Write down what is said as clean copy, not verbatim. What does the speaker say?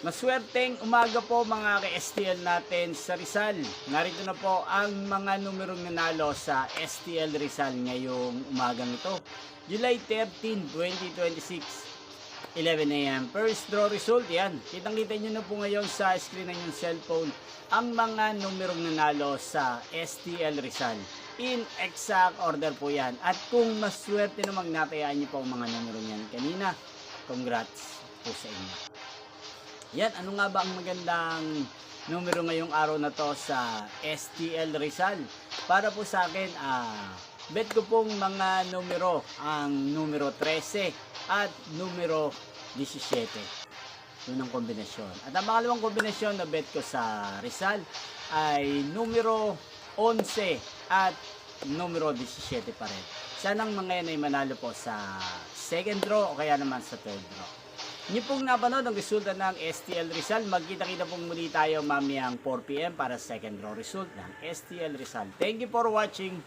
Maswerteng umaga po mga ka-STL natin sa Rizal. Narito na po ang mga numerong nanalo sa STL Rizal ngayong umagang ito. July 13, 2026, 11 a.m. First draw result, yan. Kitang-kita nyo na po ngayon sa screen ng inyong cellphone ang mga numerong nanalo sa STL Rizal. In exact order po yan. At kung maswerte namang natayaan nyo po ang mga numerong yan kanina, congrats po sa inyo. Yan, ano nga ba ang magandang numero ngayong araw na to sa STL Rizal? Para po sa akin, bet ko pong mga numero, ang numero 13 at numero 17. Yun ang kombinasyon. At ang pangalawang kombinasyon na bet ko sa Rizal ay numero 11 at numero 17 pa rin. Sanang mga yan ay manalo po sa second draw o kaya naman sa third draw. Niyo pong napanood ang resulta ng STL Rizal. Magkita-kita pong muli tayo mamayang 4 PM para second draw result ng STL Rizal. Thank you for watching.